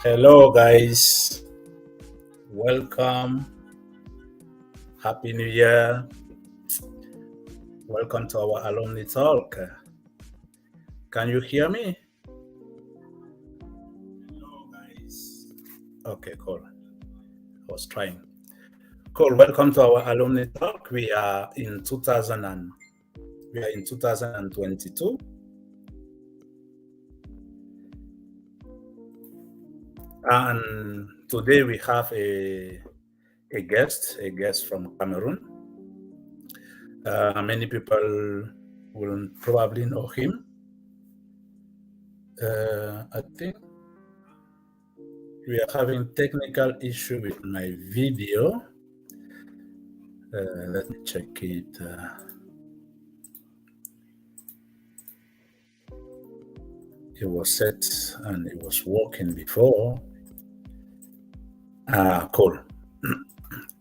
Hello, guys. Welcome. Happy New Year. Welcome to our alumni talk. Can you hear me? Hello, guys. Okay, cool. I was trying. Cool. Welcome to our alumni talk. We are in 2022. And today we have a guest from Cameroon. Many people will probably know him. I think we are having technical issue with my video. Let me check it. It was set and it was working before. Cool.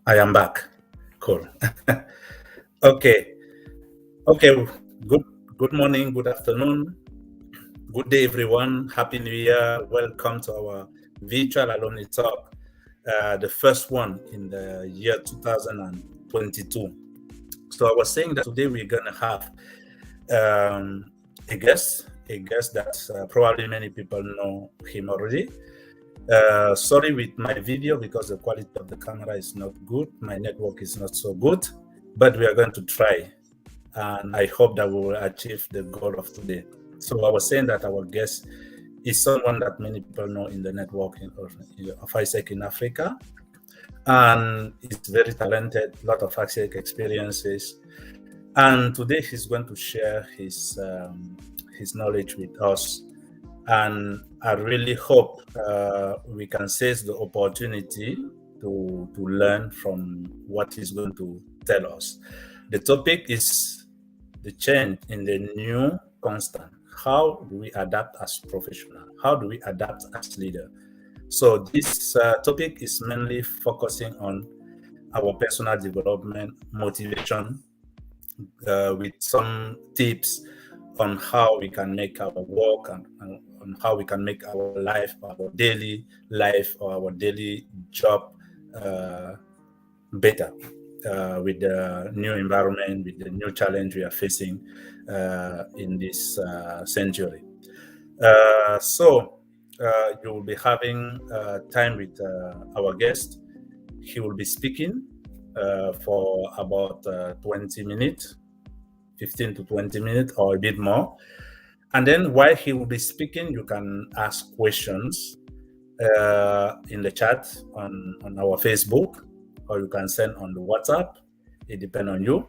I am back. Cool. Okay. Good morning, good afternoon, good day, everyone. Happy New Year. Welcome to our virtual alumni talk, the first one in the year 2022. So I was saying that today we're going to have a guest that probably many people know him already. Sorry with my video because the quality of the camera is not good. My network is not so good, but we are going to try. And I hope that we will achieve the goal of today. So I was saying that our guest is someone that many people know in the network of AIESEC in Africa. And he's very talented, a lot of AIESEC experiences. And today he's going to share his knowledge with us. And I really hope we can seize the opportunity to learn from what he's going to tell us. The topic is the change in the new constant. How do we adapt as professionals? How do we adapt as leaders? So this topic is mainly focusing on our personal development, motivation, with some tips on how we can make our work and on how we can make our life, our daily life, or our daily job better with the new environment, with the new challenge we are facing in this century. So you will be having time with our guest. He will be speaking for about 20 minutes, 15 to 20 minutes or a bit more. And then while he will be speaking, you can ask questions in the chat on our Facebook, or you can send on the WhatsApp. It depends on you.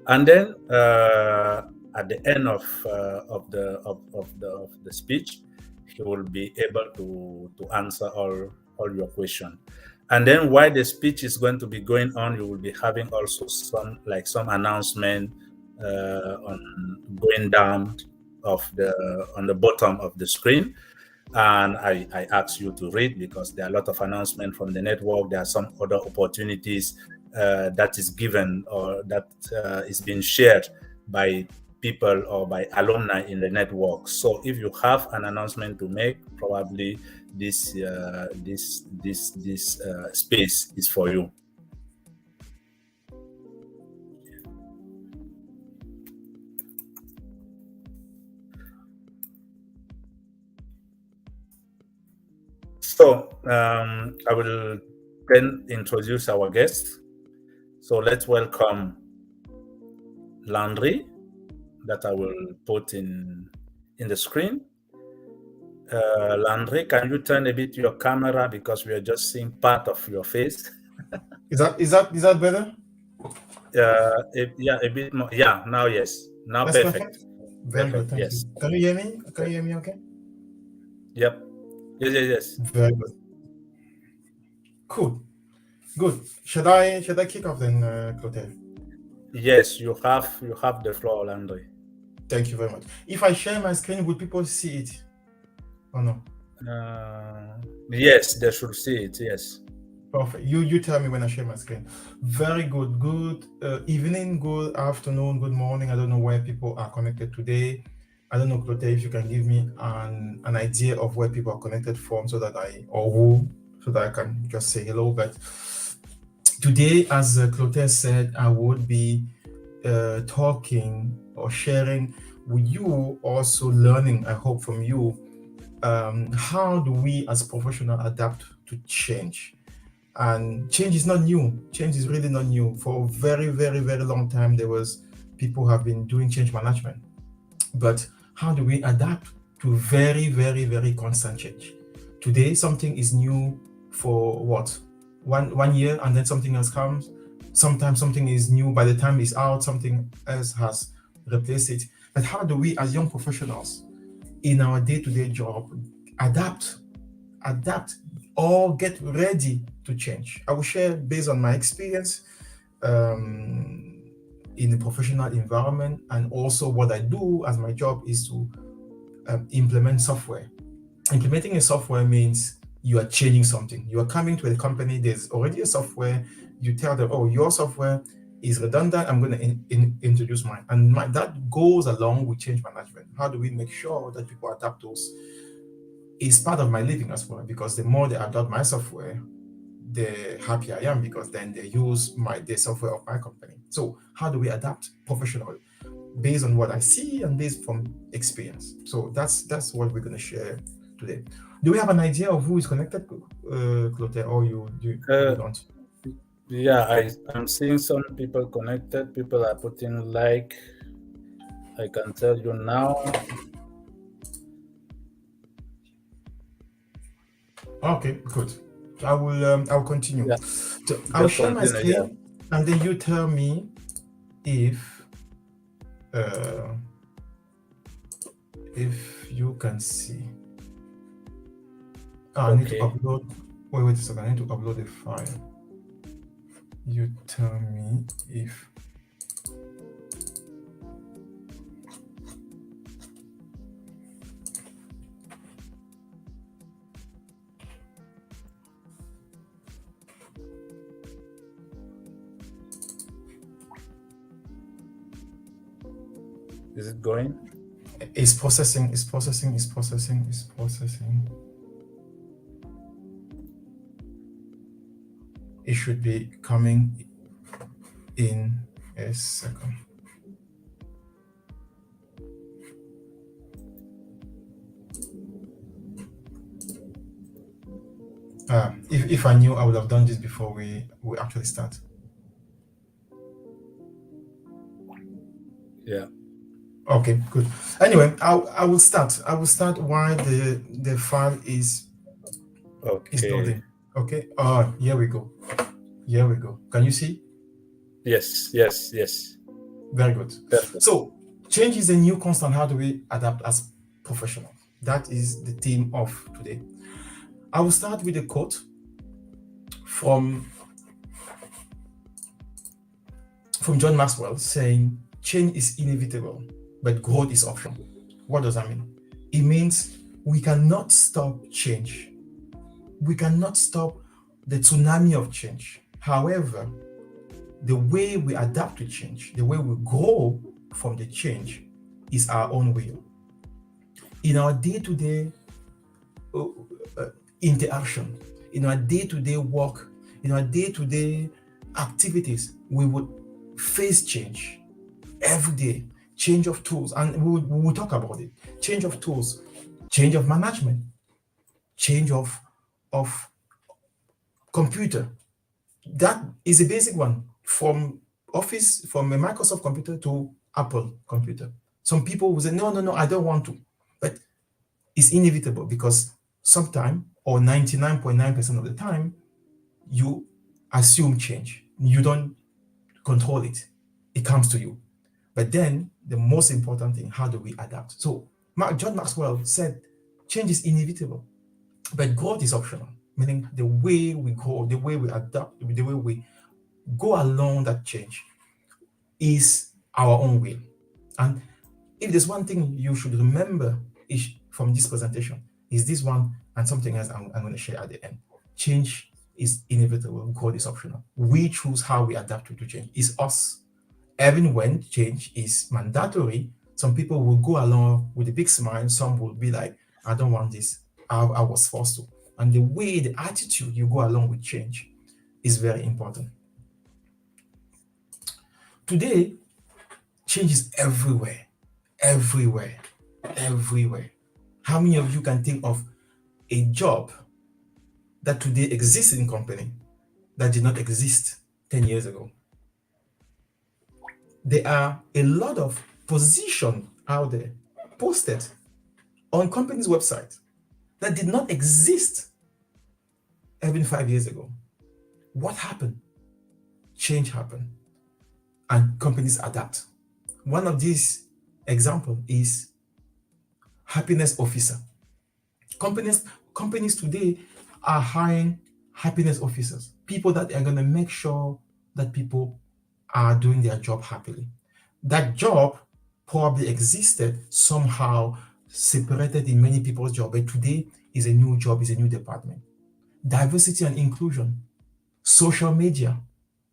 And then at the end of the speech, he will be able to answer all your questions. And then while the speech is going to be going on, you will be having also some announcement on going down on the bottom of the screen. And I ask you to read because there are a lot of announcements from the network. There are some other opportunities that is given or that is being shared by people or by alumni in the network. So if you have an announcement to make, probably this space is for you. So I will then introduce our guest. So let's welcome Landry, that I will put in the screen. Landry, can you turn a bit your camera because we are just seeing part of your face? Is that better? Yeah, a bit more. Yeah, now yes. Now That's perfect. Very good, thank yes. you. Can you hear me? Can you hear me okay? Yep. Yes. Very good. Cool. Good. Should I kick off then, Clotaire? Yes, you have the floor, Landry. Thank you very much. If I share my screen, will people see it or no? Yes, they should see it. Yes. Perfect. You tell me when I share my screen. Very good. Good evening, good afternoon, good morning. I don't know where people are connected today. I don't know, Clotaire, if you can give me an idea of where people are connected from so that I can just say hello. But today, as Clotaire said, I would be talking or sharing with you, also learning, I hope, from you, how do we as professionals adapt to change? And change is not new. Change is really not new. For a very, very, very long time, people have been doing change management. But how do we adapt to very, very, very constant change? Today, something is new for what? One year, and then something else comes. Sometimes something is new. By the time it's out, something else has replaced it. But how do we, as young professionals, in our day-to-day job, adapt, or get ready to change? I will share based on my experience in the professional environment, and also what I do as my job is to implement software. Implementing a software means you are changing something. You are coming to a company, there's already a software, you tell them, oh, your software is redundant, I'm going to introduce mine. And that goes along with change management. How do we make sure that people adapt those? It's part of my living as well, because the more they adopt my software, the happier I am, because then they use the software of my company. So how do we adapt professionally based on what I see and based from experience? So that's what we're going to share today. Do we have an idea of who is connected, Clotaire, or you don't? Yeah, I'm seeing some people connected. People are putting like. I can tell you now. Okay, good. I will continue. Yeah. So I'll share my screen, and then you tell me if you can see. I need to upload. Wait a second. I need to upload a file. You tell me if. Is it going? It's processing. It should be coming in a second. If I knew, I would have done this before we actually start. Yeah. Okay, good. Anyway, I will start. I will start while the file is loading. Okay. Here we go. Can you see? Yes. Very good. Perfect. So change is a new constant. How do we adapt as professionals? That is the theme of today. I will start with a quote from John Maxwell saying, change is inevitable, but growth is optional. What does that mean? It means we cannot stop change. We cannot stop the tsunami of change. However, the way we adapt to change, the way we grow from the change, is our own will. In our day-to-day interaction, in our day-to-day work, in our day-to-day activities, we would face change every day. Change of tools, and we will talk about it. Change of tools, change of management, change of computer. That is a basic one, from Office, from a Microsoft computer to Apple computer. Some people will say, no, I don't want to. But it's inevitable, because sometime, or 99.9% of the time, you assume change. You don't control it. It comes to you. But then the most important thing, how do we adapt? So John Maxwell said, change is inevitable, but growth is optional, meaning the way we grow, the way we adapt, the way we go along that change is our own will. And if there's one thing you should remember from this presentation, is this one and something else I'm going to share at the end. Change is inevitable, growth is optional. We choose how we adapt to change. It's us. Even when change is mandatory, Some people will go along with a big smile. Some will be like, I don't want this. I was forced to. And the way, the attitude you go along with change is very important. Today, change is everywhere, everywhere, everywhere. How many of you can think of a job that today exists in company that did not exist 10 years ago? There are a lot of positions out there posted on company's website that did not exist even 5 years ago. What happened? Change happened, and companies adapt. One of these examples is happiness officer. Companies today are hiring happiness officers, people that are going to make sure that people are doing their job happily. That job probably existed somehow separated in many people's job, but today is a new job, is a new department. Diversity and inclusion, social media.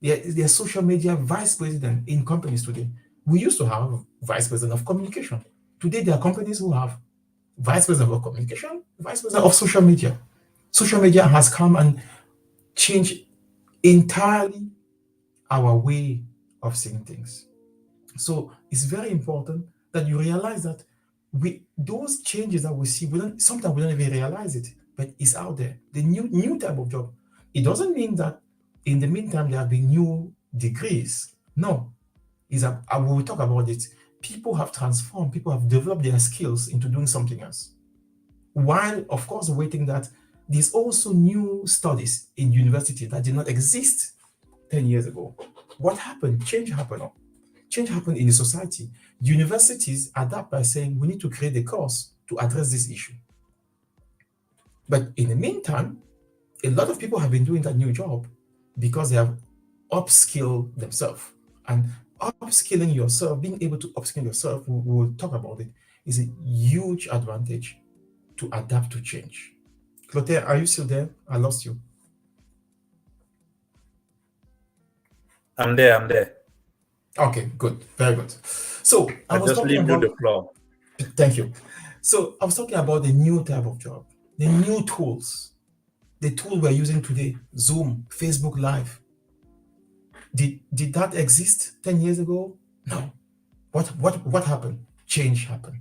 There are social media vice president in companies today. We used to have vice president of communication. Today, there are companies who have vice president of communication, vice president of social media. Social media has come and changed entirely our way of seeing things. So it's very important that you realize that those changes that we see, sometimes we don't even realize it, but it's out there. The new type of job. It doesn't mean that in the meantime there have been new degrees. No, we will talk about it. People have transformed, people have developed their skills into doing something else. While, of course, waiting that there's also new studies in university that did not exist 10 years ago. What happened? Change happened. Change happened in the society. Universities adapt by saying we need to create a course to address this issue. But in the meantime, a lot of people have been doing that new job because they have upskilled themselves. And upskilling yourself, being able to upskill yourself, we will talk about it, is a huge advantage to adapt to change. Clotaire, are you still there? I lost you. I'm there. Okay, good. Very good. So I was just leave you the floor. Thank you. So I was talking about the new type of job, the new tools, the tool we're using today, Zoom, Facebook Live. Did that exist 10 years ago? No. What happened? Change happened.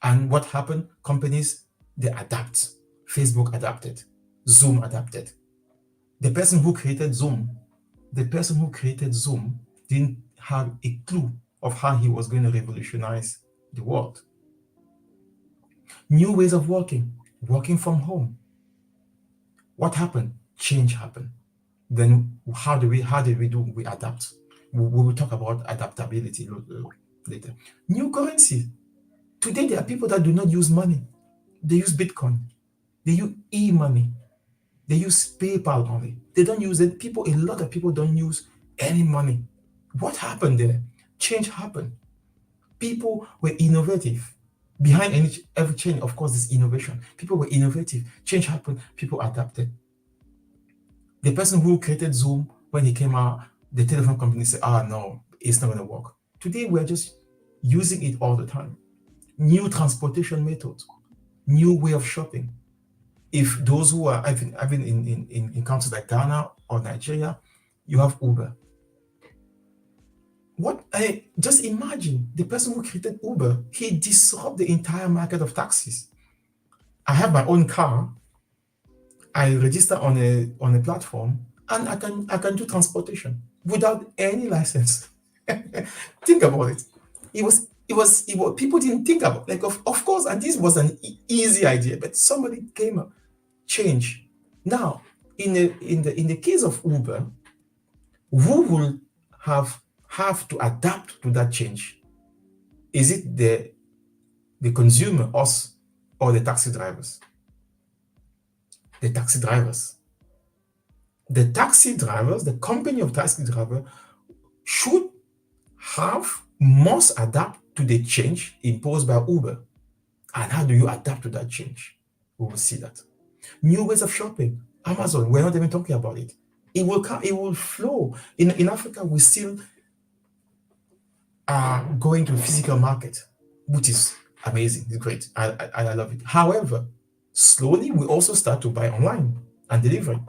And what happened? Companies, they adapt. Facebook adapted. Zoom adapted. The person who created Zoom didn't have a clue of how he was going to revolutionize the world. New ways of working from home. What happened? Change happened. Then how did we do? We adapt. We will talk about adaptability later. New currency. Today there are people that do not use money. They use Bitcoin. They use e-money. They use PayPal only. They don't use it. A lot of people don't use any money. What happened there? Change happened. People were innovative. Behind every change, of course, is innovation. People were innovative. Change happened. People adapted. The person who created Zoom, when he came out, the telephone company said, no, it's not going to work. Today, we're just using it all the time. New transportation methods, new way of shopping. If those who are having in countries like Ghana or Nigeria, you have Uber. Just imagine the person who created Uber, he disrupted the entire market of taxis. I have my own car. I register on a platform, and I can do transportation without any license. Think about it. It was people didn't think about it. Of course, and this was an easy idea, but somebody came up, change. Now, in the case of Uber, who will have to adapt to that change? Is it the consumer, us, or the taxi drivers? The taxi drivers. The taxi drivers, the company of taxi driver must adapt to the change imposed by Uber. And how do you adapt to that change? We will see that. New ways of shopping. Amazon, we're not even talking about it. It will flow. In Africa, we still are going to the physical market. which is amazing. It's great. I love it. However, slowly we also start to buy online and deliver.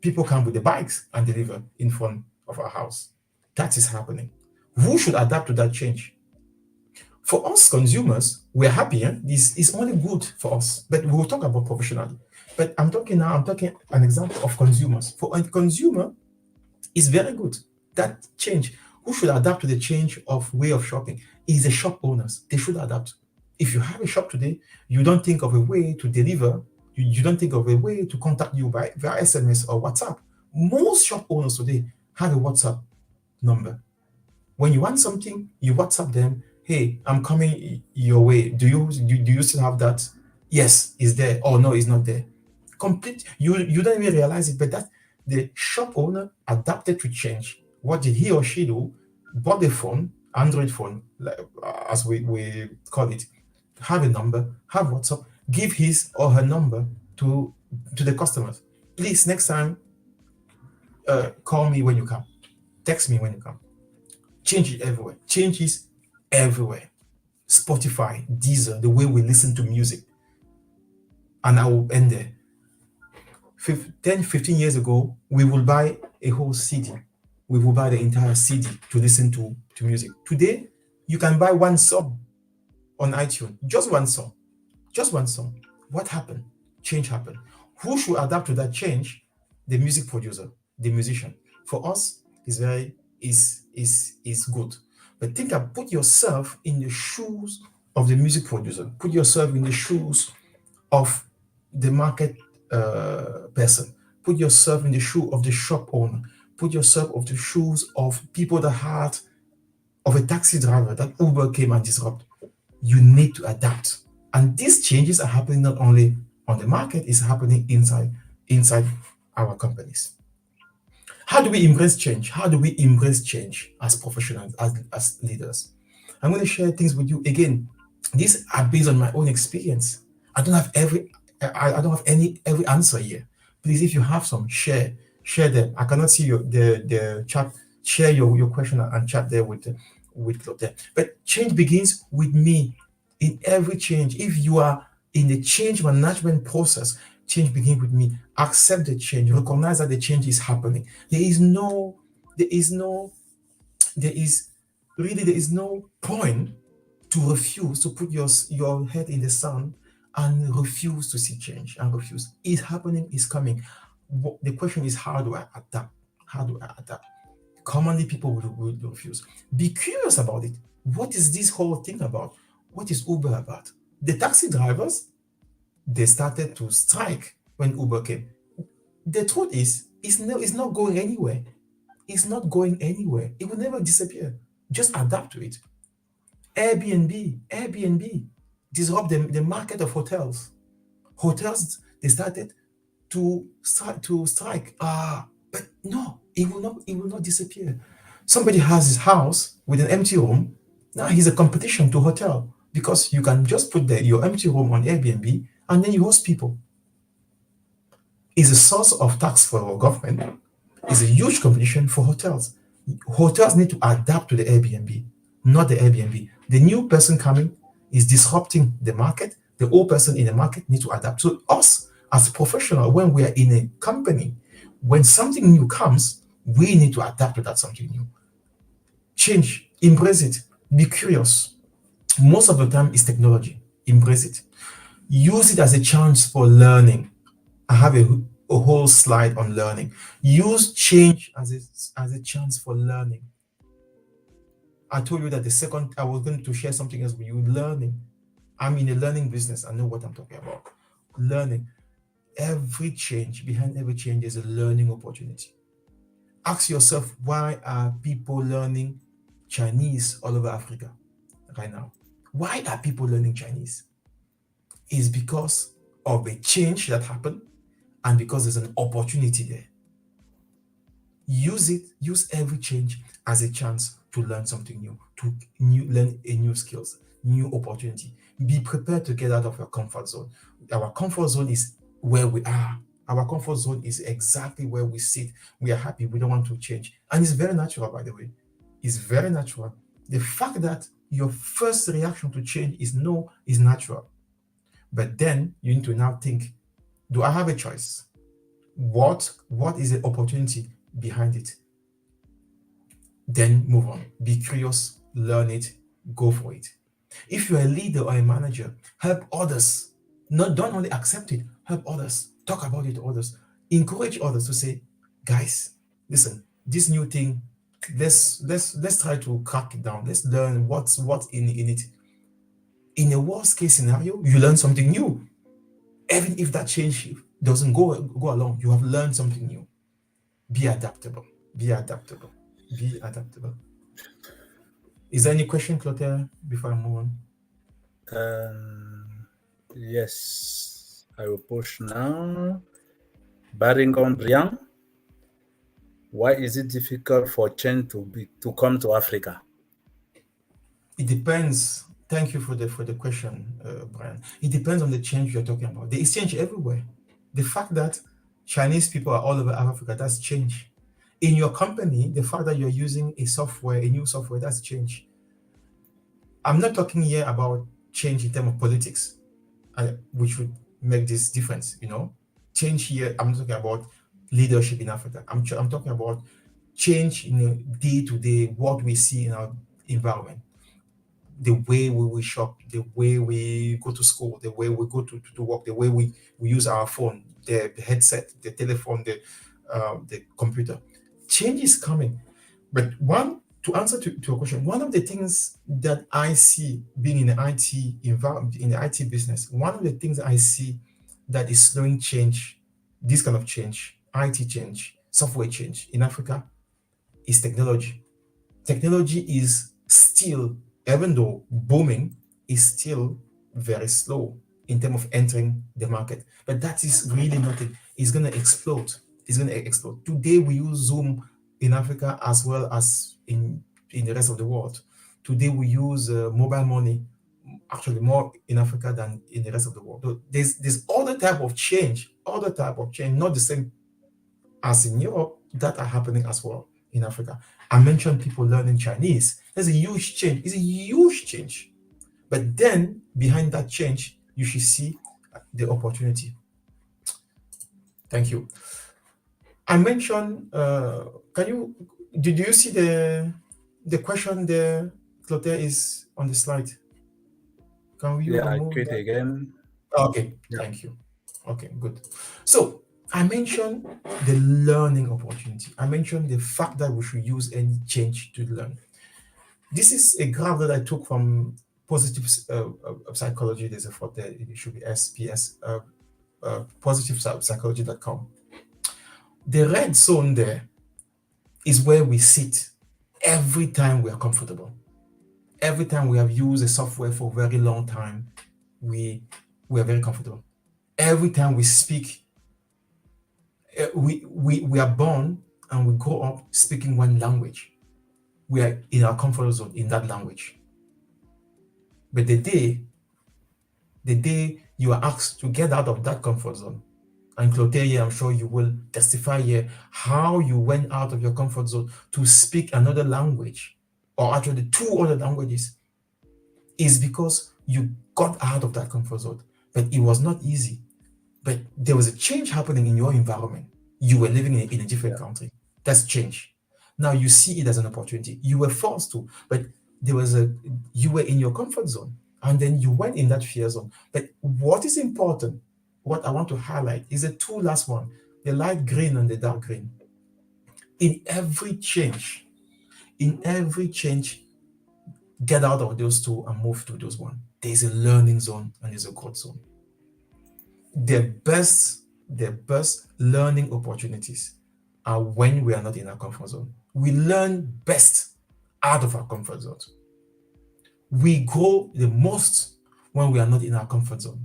People come with the bikes and deliver in front of our house. That is happening. Who should adapt to that change? For us consumers, we're happy. This is only good for us, but we will talk about professionally. But I'm talking an example of consumers. For a consumer, it's very good. That change, who should adapt to the change of way of shopping is the shop owners. They should adapt. If you have a shop today, you don't think of a way to deliver, you don't think of a way to contact you via SMS or WhatsApp. Most shop owners today have a WhatsApp number. When you want something, you WhatsApp them, hey, I'm coming your way. Do you still have that? Yes, it's there. Oh no, it's not there. Complete. You don't even realize it, but that the shop owner adapted to change. What did he or she do? Bought a phone, Android phone, as we call it, have a number, have WhatsApp, give his or her number to the customers. Please, next time, call me when you come. Text me when you come. Change it everywhere. Changes everywhere. Spotify, Deezer, the way we listen to music. And I will end there. 10, 15 years ago, we would buy a whole CD. We will buy the entire CD to listen to music. Today, you can buy one song on iTunes. Just one song. Just one song. What happened? Change happened. Who should adapt to that change? The music producer, the musician. For us, is good. But put yourself in the shoes of the music producer. Put yourself in the shoes of the market person. Put yourself in the shoe of the shop owner. Put yourself in the shoes of people of a taxi driver that Uber came and disrupt. You need to adapt. And these changes are happening not only on the market, it's happening inside our companies. How do we embrace change? How do we embrace change as professionals, as leaders? I'm going to share things with you. Again, these are based on my own experience. I don't have every answer here. Please, if you have some, share them. I cannot see the chat. Share your question and chat there with Claude. But change begins with me. In every change, if you are in the change management process, change begins with me. Accept the change. Recognize that the change is happening. There is no point to refuse to put your head in the sand and refuse to see change and refuse. It's happening, it's coming. The question is, how do I adapt? How do I adapt? Commonly, people will refuse. Be curious about it. What is this whole thing about? What is Uber about? The taxi drivers, they started to strike when Uber came. The truth is, it's not going anywhere. It's not going anywhere. It will never disappear. Just adapt to it. Airbnb disrupt the market of hotels. Hotels, they started to strike. But no, it will not disappear. Somebody has his house with an empty room. Now he's a competition to hotel because you can just put your empty room on Airbnb and then you host people. It's a source of tax for our government. It's a huge competition for hotels. Hotels need to adapt to the Airbnb, not the Airbnb. The new person coming is disrupting the market. The old person in the market needs to adapt. So us as a professional, when we are in a company, when something new comes, we need to adapt to that something new. Change, embrace it, be curious. Most of the time it's technology. Embrace it. Use it as a chance for learning. I have a whole slide on learning. Use change as a chance for learning. I told you that I was going to share something else with you. Learning. I'm in a learning business. I know what I'm talking about. Learning. Behind every change is a learning opportunity. Ask yourself, why are people learning Chinese all over Africa right now? Why are people learning Chinese? It's because of a change that happened and because there's an opportunity there. Use every change as a chance to learn something new, learn a new skills, new opportunity. Be prepared to get out of your comfort zone. Our comfort zone is where we are. Our comfort zone is exactly where we sit. We are happy. We don't want to change. And it's very natural, by the way. It's very natural. The fact that your first reaction to change is no, is natural. But then you need to now think, do I have a choice? What is the opportunity behind it? Then move on. Be curious, learn it, go for it. If you're a leader or a manager, help others. Don't only accept it, help others. Talk about it to others. Encourage others to say, guys, listen, this new thing, let's try to crack it down. Let's learn what's in it. In a worst case scenario, you learn something new. Even if that change doesn't go along, you have learned something new. Be adaptable. Be adaptable. Be adaptable. Is there any question, Clotaire, before I move on? Yes, I will push now. Barrington Brian, why is it difficult for change to come to Africa? It depends. Thank you for the question, Brian. It depends on the change you're talking about. There is change everywhere. The fact that Chinese people are all over Africa, that's change. In your company, the fact that you're using a new software, that's change. I'm not talking here about change in terms of politics, which would make this difference, Change here, I'm not talking about leadership in Africa. I'm talking about change in the day-to-day, what we see in our environment. The way we shop, the way we go to school, the way we go to work, the way we use our phone, the headset, the telephone, the computer. Change is coming. But to answer to your question, one of the things that I see being in the IT environment, in the IT business, one of the things I see that is slowing change, this kind of change, IT change, software change in Africa, is technology. Technology is still, even though booming, is still very slow in terms of entering the market. But that is really nothing. It's going to explode. It's going to explode. Today, we use Zoom in Africa as well as in the rest of the world. Today, we use mobile money, actually more in Africa than in the rest of the world. So there's other type of change, not the same as in Europe, that are happening as well in Africa. I mentioned people learning Chinese. There's a huge change. It's a huge change. But then behind that change, you should see the opportunity. Thank you. I mentioned, did you see the question there, Clotaire, is on the slide? Can you remove it that? again. Okay, yeah. Thank you. Okay, good. So I mentioned the learning opportunity. I mentioned the fact that we should use any change to learn. This is a graph that I took from Positive Psychology. There's a photo there. It should be SPS, positivepsychology.com. The red zone there is where we sit every time we are comfortable. Every time we have used a software for a very long time, we are very comfortable. Every time we speak, we are born and we grow up speaking one language. We are in our comfort zone in that language. But the day you are asked to get out of that comfort zone, and Clotaire, I'm sure you will testify here how you went out of your comfort zone to speak another language, or actually two other languages, is because you got out of that comfort zone. But it was not easy. But there was a change happening in your environment. You were living in a different country. That's change. Now you see it as an opportunity. You were forced to, but you were in your comfort zone, and then you went in that fear zone. But what is important, what I want to highlight, is the two last one, the light green and the dark green. In every change, get out of those two and move to those one. There's a learning zone and there's a growth zone. The best learning opportunities are when we are not in our comfort zone. We learn best out of our comfort zone. We grow the most when we are not in our comfort zone.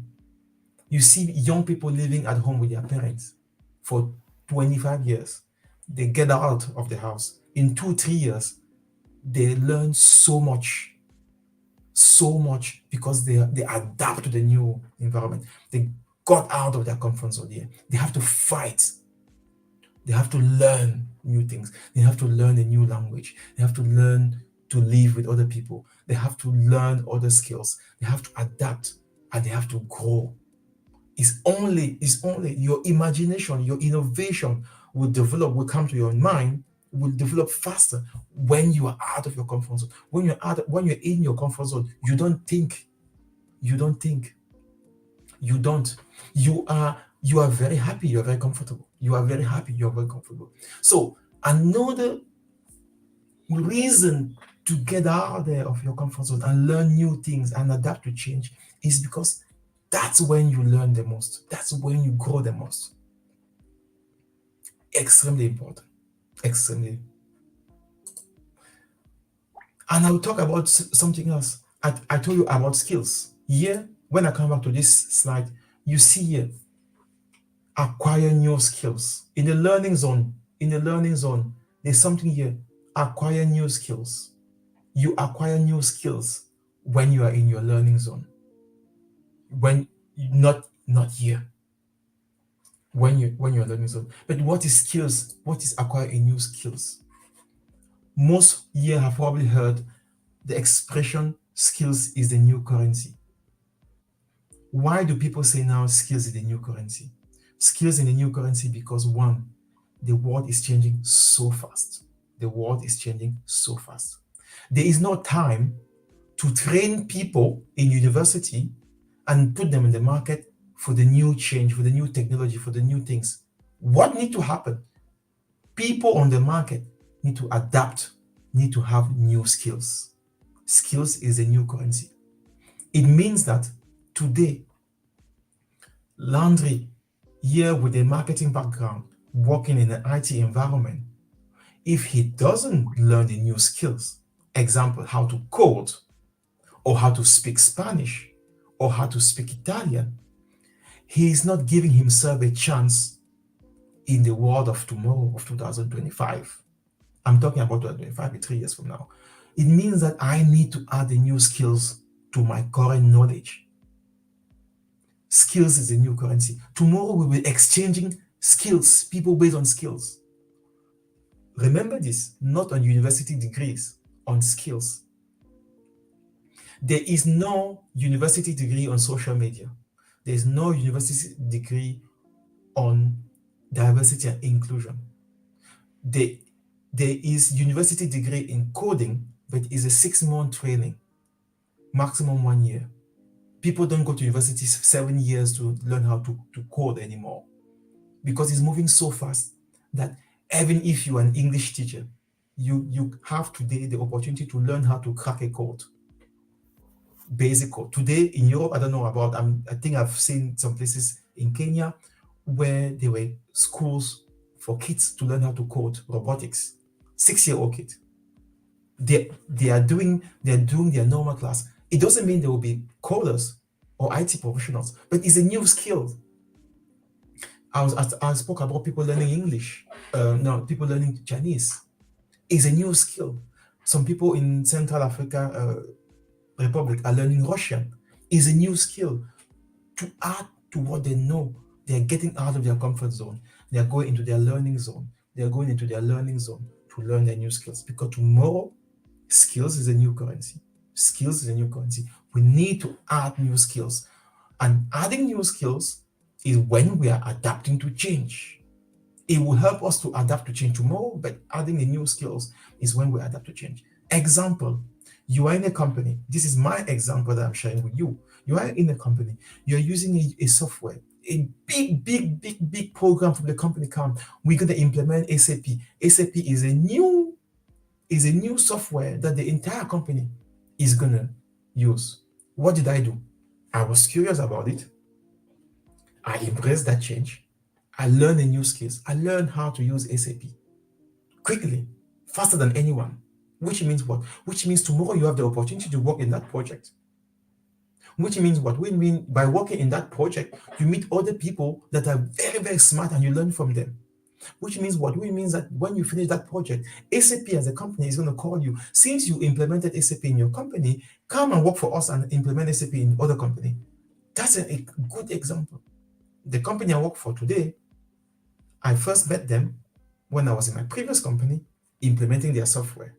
You see young people living at home with their parents for 25 years. They get out of the house. In 2-3 years, they learn so much because they adapt to the new environment. They got out of their comfort zone here. They have to fight. They have to learn new things. They have to learn a new language. They have to learn to live with other people. They have to learn other skills. They have to adapt, and they have to grow. It's only your imagination, your innovation will come to your mind, will develop faster when you are out of your comfort zone. When you're in your comfort zone, you don't think. You are very happy, you're very comfortable. You are very happy, you're very comfortable. So another reason to get out there of your comfort zone and learn new things and adapt to change is because that's when you learn the most. That's when you grow the most. Extremely important. Extremely. And I'll talk about something else. I told you about skills. Here, when I come back to this slide, you see here, acquire new skills. In the learning zone, there's something here, acquire new skills. You acquire new skills when you are in your learning zone. When not here. When you're learning zone. But what is skills? What is acquiring new skills? Most here have probably heard the expression skills is the new currency. Why do people say now skills is the new currency? Skills is the new currency because one, the world is changing so fast. The world is changing so fast. There is no time to train people in university and put them in the market for the new change, for the new technology, for the new things. What needs to happen? People on the market need to adapt, need to have new skills. Skills is a new currency. It means that today, Landry, here with a marketing background, working in an IT environment, if he doesn't learn the new skills, example, how to code, or how to speak Spanish, or how to speak Italian, he is not giving himself a chance in the world of tomorrow, of 2025. I'm talking about 2025, 3 years from now. It means that I need to add the new skills to my current knowledge. Skills is a new currency. Tomorrow we will be exchanging skills, people based on skills. Remember this, not on university degrees, on skills. There is no university degree on social media. There is no university degree on diversity and inclusion. There is university degree in coding, but it's a 6-month training, maximum 1 year. People don't go to university 7 years to learn how to code anymore because it's moving so fast that even if you are an English teacher, you have today the opportunity to learn how to crack a code. Basic code. Today in Europe, I don't know about, I think I've seen some places in Kenya where there were schools for kids to learn how to code robotics. 6-year-old kid. They are doing their normal class. It doesn't mean there will be coders or IT professionals, but it's a new skill. I spoke about people learning English. People learning Chinese. It's a new skill. Some people in Central Africa Republic are learning Russian. It's a new skill to add to what they know. They're getting out of their comfort zone. They're going into their learning zone. They're going into their learning zone to learn their new skills. Because tomorrow, skills is a new currency. Skills is a new currency. We need to add new skills. And adding new skills is when we are adapting to change. It will help us to adapt to change tomorrow, but adding the new skills is when we adapt to change. Example, you are in a company. This is my example that I'm sharing with you. You are in a company. You're using a software, a big program from the company come. We're going to implement SAP. SAP is a new software that the entire company is going to use. What did I do? I was curious about it. I embraced that change. I learned the new skills. I learned how to use SAP quickly, faster than anyone. Which means what? Which means tomorrow you have the opportunity to work in that project. Which means what? We mean by working in that project, you meet other people that are very, very smart and you learn from them. Which means what? Which means that when you finish that project, SAP as a company is going to call you. Since you implemented SAP in your company, come and work for us and implement SAP in other company. That's a good example. The company I work for today, I first met them when I was in my previous company implementing their software.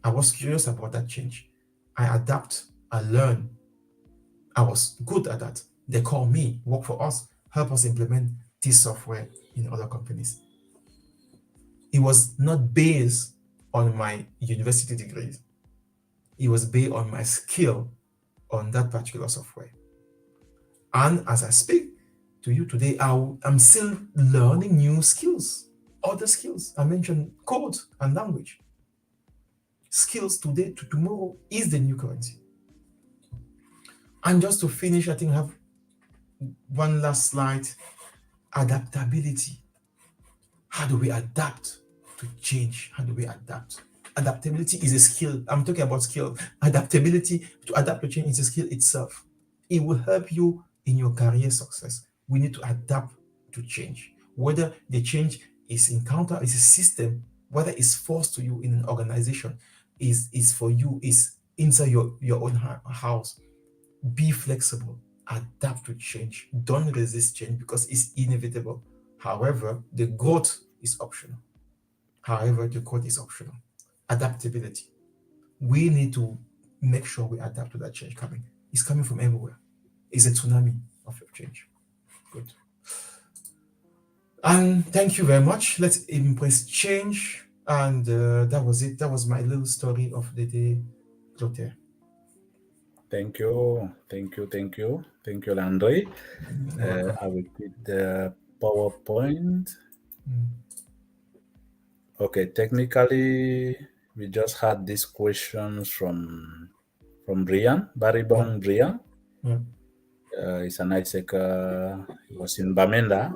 I was curious about that change. I adapt, I learn. I was good at that. They call me, work for us, help us implement this software in other companies. It was not based on my university degrees. It was based on my skill on that particular software. And as I speak to you today, I'm still learning new skills, other skills. I mentioned code and language. Skills today to tomorrow is the new currency. And just to finish, I think I have one last slide. Adaptability. How do we adapt to change? How do we adapt? Adaptability is a skill. I'm talking about skill. Adaptability to adapt to change is a skill itself. It will help you in your career success. We need to adapt to change. Whether the change is encountered is a system, whether it's forced to you in an organization, is for you, is inside your own house. Be flexible, adapt to change. Don't resist change because it's inevitable. However, the growth is optional. Adaptability. We need to make sure we adapt to that change coming. It's coming from everywhere. It's a tsunami of change. Good. And thank you very much. Let's embrace change. And that was it. That was my little story of the day, Clotaire. Thank you, Landry. I will quit the PowerPoint. Okay, technically, we just had these questions from Brian, Baribon Brian. He's an AIESEC. He was in Bamenda.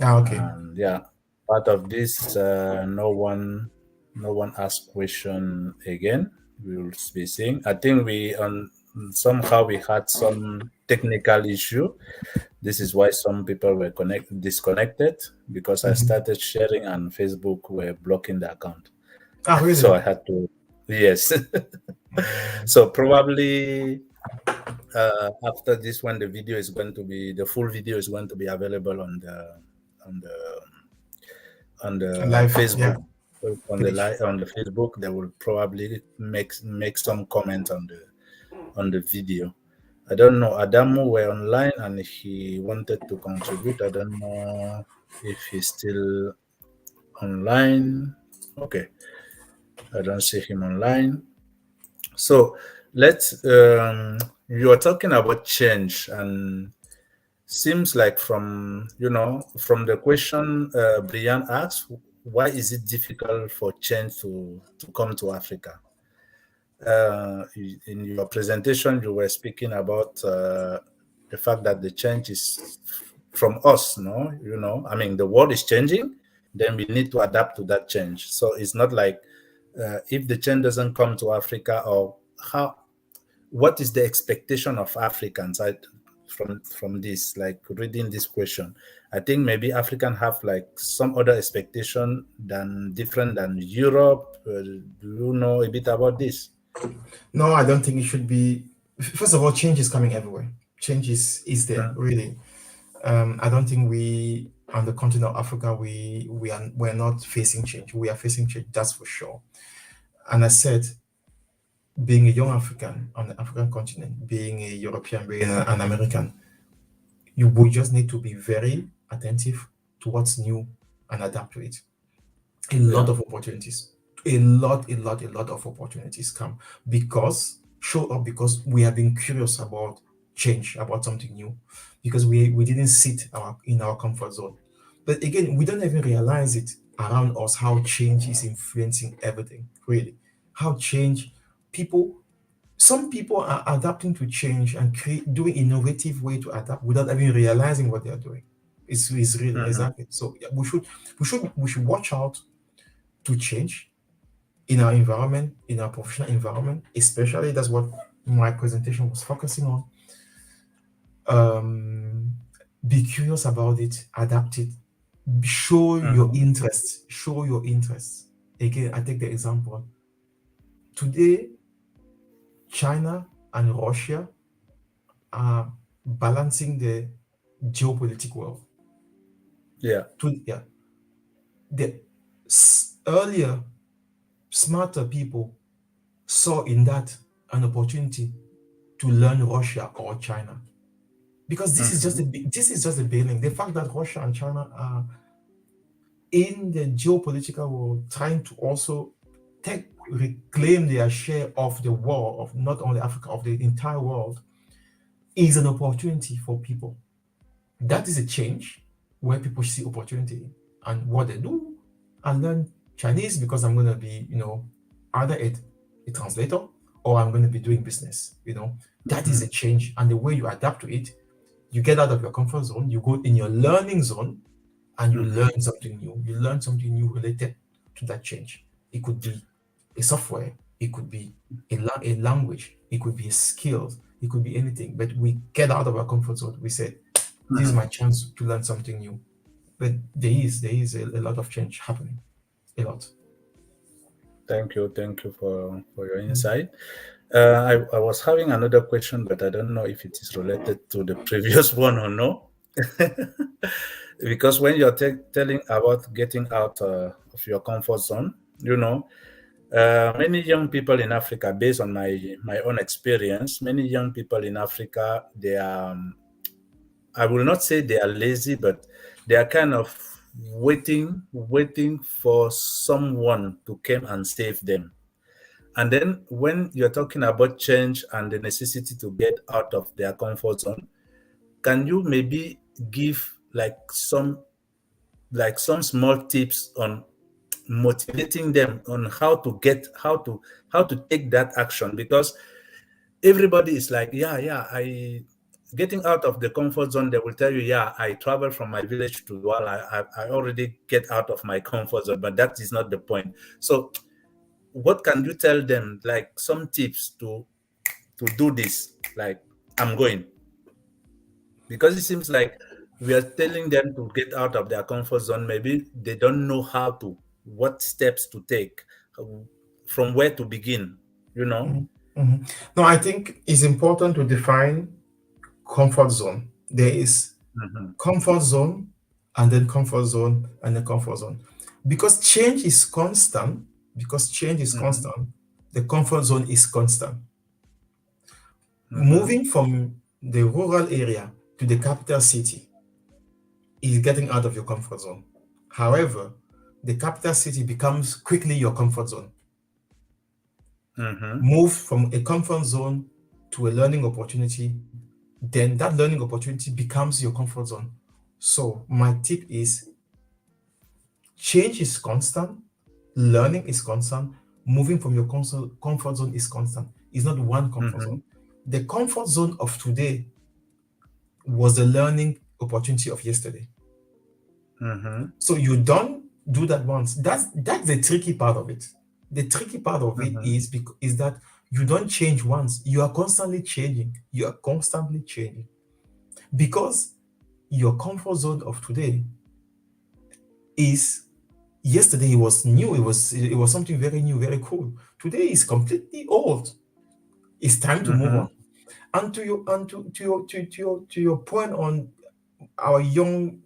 Okay. And yeah, part of this, no one asked question again. We will be seeing. I think somehow we had some technical issue. This is why some people were disconnected, because I started sharing and Facebook were blocking the account. Really? So I had to, yes. So probably after this one, the full video is going to be available on the live, Facebook. Yeah. On the Facebook, they will probably make some comment on the video. I don't know. Adamu were online and he wanted to contribute. I don't know if he's still online. Okay, I don't see him online. So let's. You are talking about change, and seems like from the question Brian asked, why is it difficult for change to come to Africa? In your presentation, you were speaking about the fact that the change is from us, no? I mean, the world is changing, then we need to adapt to that change. So it's not like if the change doesn't come to Africa, or what is the expectation of Africans from this, like reading this question? I think maybe African have like some other expectation different than Europe. Do you know a bit about this? No, I don't think it should be. First of all, change is coming everywhere. Change is there, really. I don't think we, on the continent of Africa, we're not facing change. We are facing change, that's for sure. And I said, being a young African on the African continent, being a European, being an American, we just need to be very attentive to what's new and adapt to it. A lot of opportunities. A lot of opportunities show up because we have been curious about change, about something new, because we didn't sit in our comfort zone. But again, we don't even realize it around us, how change is influencing everything, really. How some people are adapting to change and doing innovative way to adapt without even realizing what they are doing. It's really exactly. So we should watch out to change in our environment, in our professional environment, especially. That's what my presentation was focusing on. Be curious about it, adapt it, show your interests. Again, I take the example. Today, China and Russia are balancing the geopolitical world. Earlier, smarter people saw in that an opportunity to learn Russia or China, because this is just the beginning. The fact that Russia and China are in the geopolitical world trying to also reclaim their share of the world, of not only Africa, of the entire world, is an opportunity for people. That is a change where people see opportunity, and what they do, I learn Chinese because I'm going to be, either a translator or I'm going to be doing business. That is a change, and the way you adapt to it, you get out of your comfort zone, you go in your learning zone, and you learn something new. You learn something new related to that change. It could be a software, it could be a language, it could be a skill, it could be anything. But we get out of our comfort zone. We say, this is my chance to learn something new. But there is a lot of change happening. A lot. Thank you for your insight. I was having another question, but I don't know if it is related to the previous one or no. Because when you're telling about getting out of your comfort zone, many young people in Africa, based on my own experience, many young people in Africa, they are, I will not say they are lazy, but they are kind of waiting for someone to come and save them. And then when you're talking about change and the necessity to get out of their comfort zone, can you maybe give some small tips on motivating them on how to take that action? Because everybody is like, getting out of the comfort zone, they will tell you, I travel from my village to Douala. I already get out of my comfort zone, but that is not the point. So what can you tell them, like some tips to do this? Like, I'm going. Because it seems like we are telling them to get out of their comfort zone. Maybe they don't know what steps to take, from where to begin, No, I think it's important to define comfort zone. There is comfort zone, and then comfort zone, and then comfort zone. Because change is constant, the comfort zone is constant. Moving from the rural area to the capital city is getting out of your comfort zone. However, the capital city becomes quickly your comfort zone. Move from a comfort zone to a learning opportunity, then that learning opportunity becomes your comfort zone. So my tip is, change is constant, learning is constant, moving from your comfort zone is constant. It's not one comfort zone. The comfort zone of today was the learning opportunity of yesterday. So you don't do that once. That's the tricky part of it. The tricky part of it is that you don't change once. You are constantly changing. Because your comfort zone of today is, yesterday it was new. It was something very new, very cool. Today is completely old. It's time to move on. And to your point on our young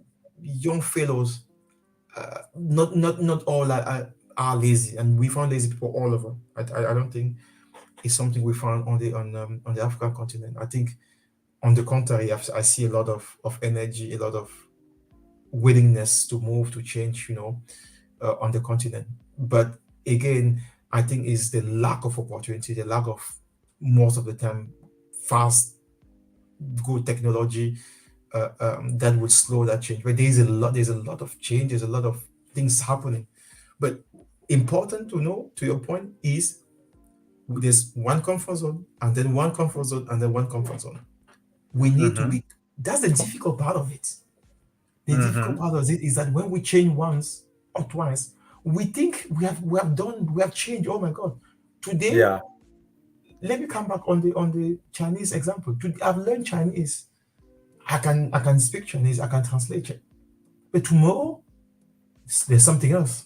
fellows, not all are lazy, and we found lazy people all over. I don't think it's something we found on the African continent. I think, on the contrary, I see a lot of energy, a lot of willingness to move, to change, on the continent. But again, I think it's the lack of opportunity, the lack of, most of the time, fast, good technology that would slow that change. But there's a lot of change, there's a lot of things happening. But important to know, to your point, is there's one comfort zone, and then one comfort zone, and then one comfort zone. We need to be, that's the difficult part of it. The difficult part of it is that when we change once or twice, we think we have changed. Oh my God. Today, let me come back on the Chinese example. I've learned Chinese. I can speak Chinese, I can translate it. But tomorrow, there's something else.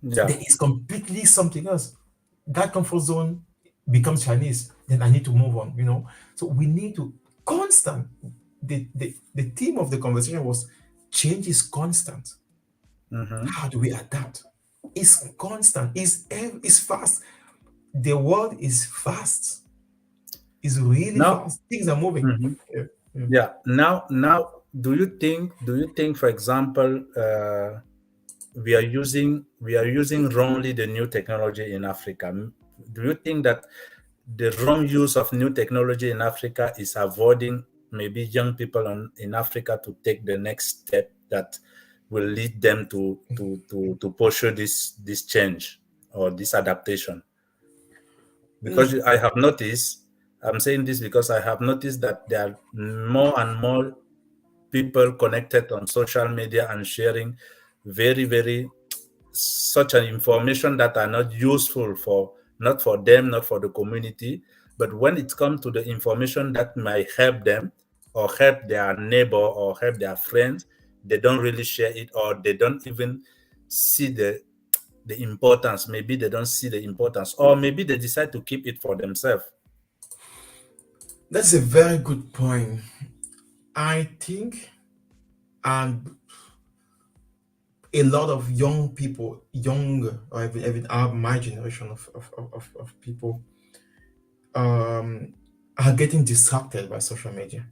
There is completely something else. That comfort zone becomes Chinese, then I need to move on, So we need to constant. The theme of the conversation was, change is constant. How do we adapt? It's constant. It's fast. The world is fast. It's really Now, fast. Things are moving. mhm. Yeah. Yeah. Yeah. Now, do you think, for example, we are using wrongly the new technology in Africa? Do you think that the wrong use of new technology in Africa is avoiding maybe young people in Africa to take the next step that will lead them to pursue this change or this adaptation? Because I have noticed, I'm saying this because I have noticed that there are more and more people connected on social media and sharing very, very such an information that are not useful for, not for them, not for the community. But when it comes to the information that might help them or help their neighbor or help their friends, they don't really share it, or they don't even see the importance. Maybe they don't see the importance, or maybe they decide to keep it for themselves. That's a very good point. I think, and a lot of young people, younger, or even my generation of people, are getting distracted by social media.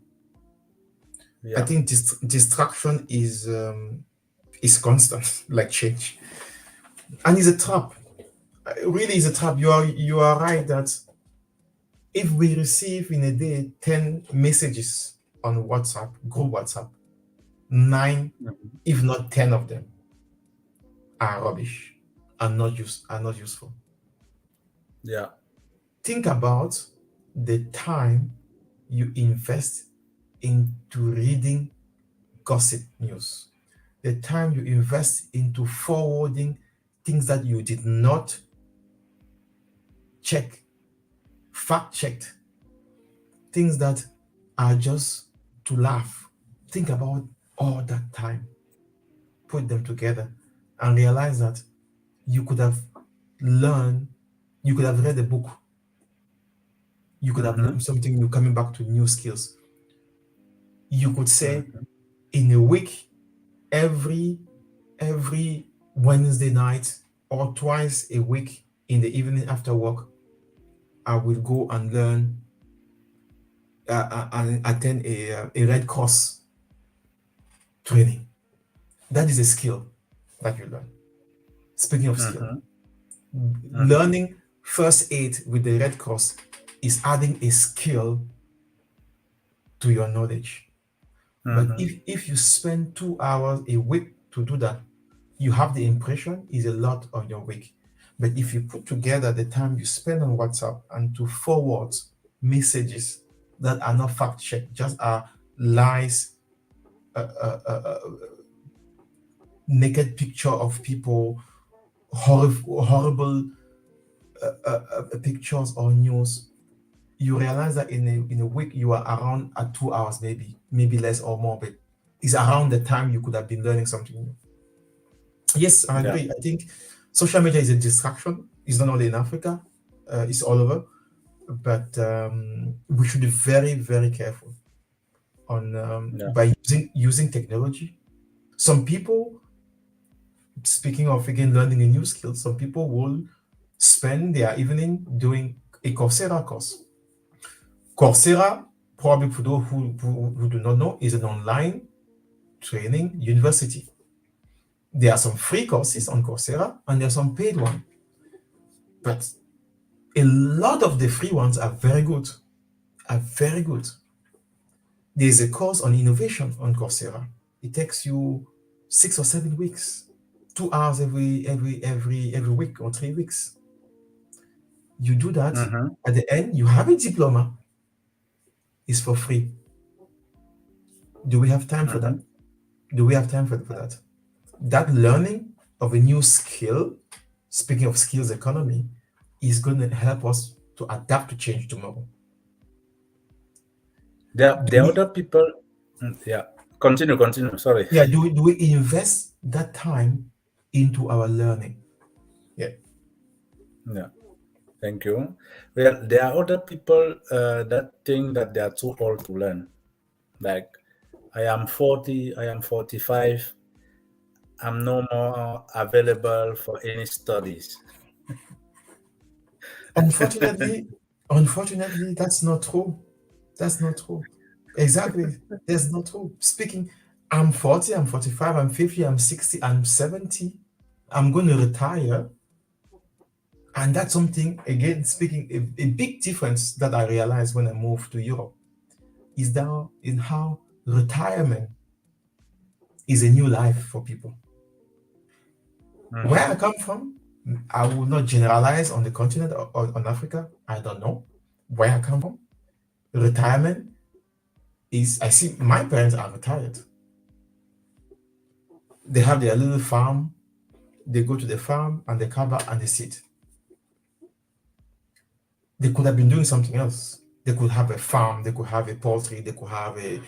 I Yeah. think distraction is constant, like change, and it's a trap. It really is a trap. You are right that if we receive in a day 10 messages on WhatsApp, group WhatsApp, 9, if not 10 of them are rubbish, are not useful. Yeah. Think about the time you invest into reading gossip news, the time you invest into forwarding things that you did not check, fact checked, things that are just to laugh. Think about all that time, put them together, and realize that you could have learned, you could have read a book, you could have learned something new, coming back to new skills. You could say in a week, every Wednesday night or twice a week in the evening after work, I will go and learn and attend a Red Cross training. That is a skill that you learn. Speaking of skill, learning first aid with the Red Cross is adding a skill to your knowledge. But if you spend 2 hours a week to do that, you have the impression is a lot of your week. But if you put together the time you spend on WhatsApp and to forward messages that are not fact checked, just are lies, naked picture of people, horrible pictures or news, you realize that in a week you are around at 2 hours, maybe less or more, but it's around the time you could have been learning something new. Yes, I agree. Yeah. I think social media is a distraction. It's not only in Africa, it's all over. But we should be very, very careful on by using technology. Some people, speaking of again learning a new skill, some people will spend their evening doing a Coursera course. Coursera, probably for those who do not know, is an online training university. There are some free courses on Coursera and there are some paid ones. But a lot of the free ones are very good. There's a course on innovation on Coursera. It takes you 6 or 7 weeks, 2 hours every week or 3 weeks. You do that, at the end, you have a diploma. It's for free. Do we have time for that? Do we have time for that? That learning of a new skill, speaking of skills economy, is going to help us to adapt to change tomorrow. There are other people. Yeah. Continue. Sorry. Yeah, do we invest that time into our learning? Yeah. Yeah. Thank you. Well, there are other people that think that they are too old to learn. Like, I am 40, I am 45. I'm no more available for any studies. Unfortunately, that's not true. That's not true. Exactly. That's not true. Speaking, I'm 40, I'm 45, I'm 50, I'm 60, I'm 70. I'm going to retire. And that's something, again, speaking, a big difference that I realized when I moved to Europe is that in how retirement is a new life for people. Where I come from, I will not generalize on the continent or on Africa. I don't know where I come from. Retirement is, I see my parents are retired. They have their little farm. They go to the farm and they come back and they sit. They could have been doing something else. They could have a farm. They could have a poultry. They could have a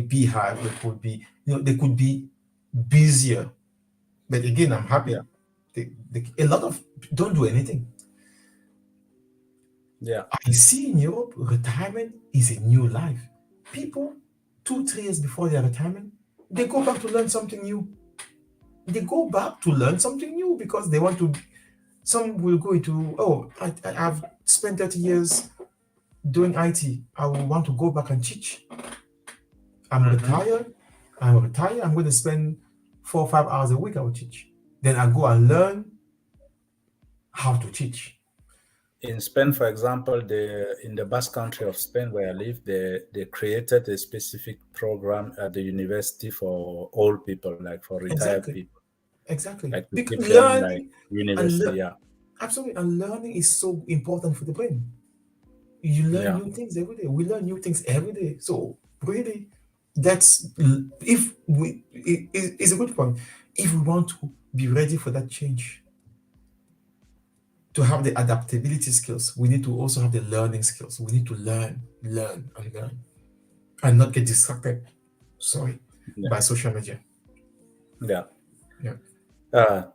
beehive. They could be, they could be busier. But again, I'm happy. Yeah. A lot of don't do anything. Yeah. I see in Europe, retirement is a new life. People, 2-3 years before their retirement, they go back to learn something new. They go back to learn something new because they want to. Some will go into, I've spent 30 years doing IT. I will want to go back and teach. I'm retired. I'm going to spend 4 or 5 hours a week. I will teach. Then I go and learn how to teach. In Spain, for example, in the Basque Country of Spain, where I live, they created a specific program at the university for old people, like for retired people. Exactly. Like to Because keep them like university, Absolutely. And learning is so important for the brain. You learn new things every day. We learn new things every day. So really, it's a good point. If we want to be ready for that change, to have the adaptability skills, we need to also have the learning skills. We need to learn, and not get distracted. By social media. Yeah.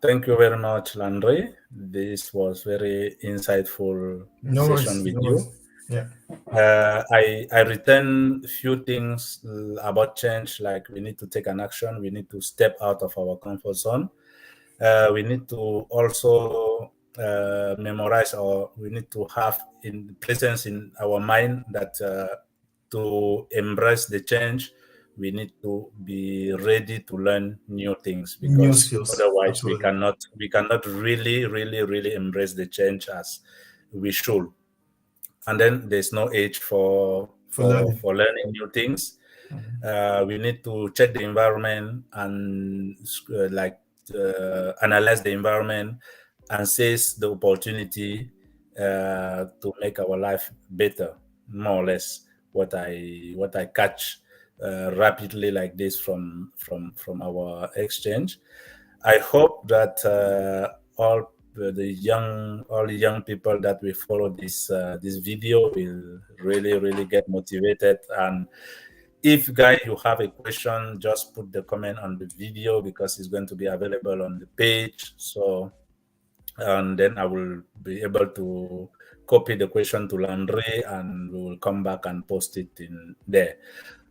Thank you very much, Landry. This was very insightful session with you. Yeah. I return a few things about change, like we need to take an action, we need to step out of our comfort zone. We need to also memorize, or we need to have in presence in our mind that to embrace the change, we need to be ready to learn new things, because new skills. Otherwise Absolutely. we cannot really embrace the change as we should. And then there's no age for learning new things. We need to check the environment and analyze the environment and seize the opportunity to make our life better. More or less what I catch rapidly like this from our exchange. I hope that all the young people that will follow this video will really get motivated. And if guys you have a question, just put the comment on the video, because it's going to be available on the page. So and then I will be able to copy the question to Landry, and we will come back and post it in there.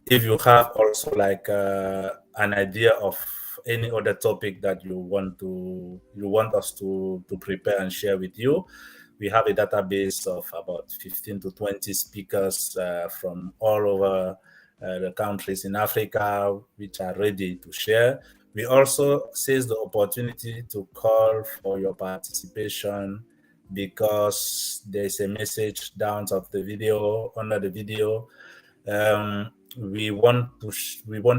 If you have also like an idea of any other topic that you want us to prepare and share with you, we have a database of about 15 to 20 speakers from all over the countries in Africa, which are ready to share. We also seize the opportunity to call for your participation, because there's a message down of the video, under the video. We want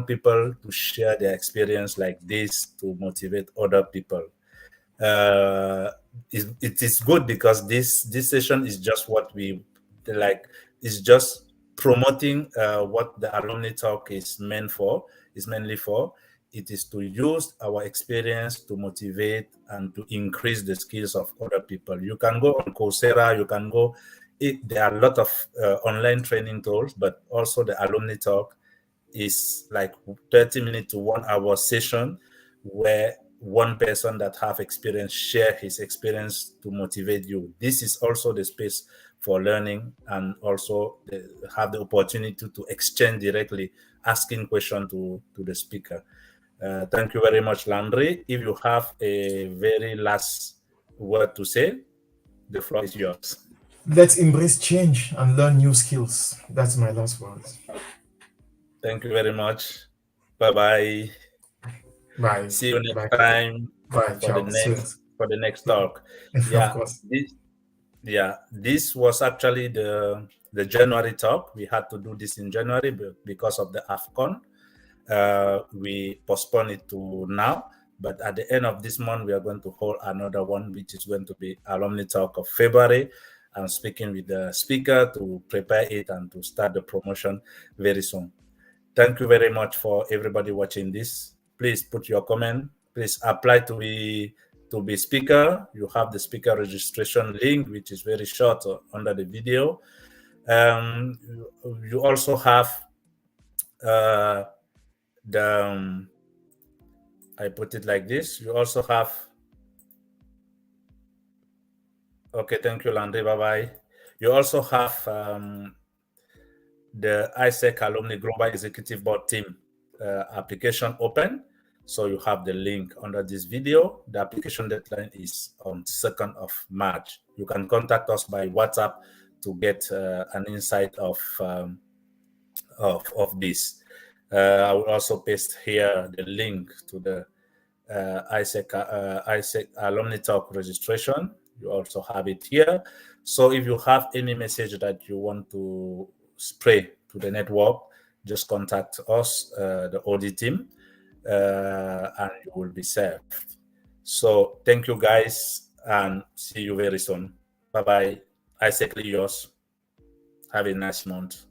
people to share their experience like this to motivate other people. It is good because this session is just what we like. It's just promoting what the alumni talk is mainly for. It is to use our experience to motivate and to increase the skills of other people. You can go on Coursera, you can go. There are a lot of online training tools, but also the alumni talk is like 30-minute to 1 hour session where one person that have experience share his experience to motivate you. This is also the space for learning, and also have the opportunity to exchange directly, asking questions to the speaker. Thank you very much, Landry. If you have a very last word to say, the floor is yours. Let's embrace change and learn new skills. That's my last word. Thank you very much. Bye-bye. Bye. See you next Bye. time Bye. for the Ciao. next talk. Of Yeah, course. this was actually the January talk. We had to do this in January, but because of the AFCON, we postponed it to now. But at the end of this month, we are going to hold another one, which is going to be alumni talk of February. I'm speaking with the speaker to prepare it and to start the promotion very soon. Thank you very much for everybody watching this. Please put your comment. Please apply to be speaker. You have the speaker registration link, which is very short under the video. You also have I put it like this. You also have. Okay, thank you, Landry. Bye-bye. You also have the AIESEC Alumni Global Executive Board Team application open. So you have the link under this video. The application deadline is on 2nd of March. You can contact us by WhatsApp to get an insight of this. I will also paste here the link to the AIESEC Alumni Talk registration. You also have it here. So if you have any message that you want to spray to the network, just contact us, the OD team, and you will be served. So thank you guys, and see you very soon. Bye-bye. AIESEC yours. Have a nice month.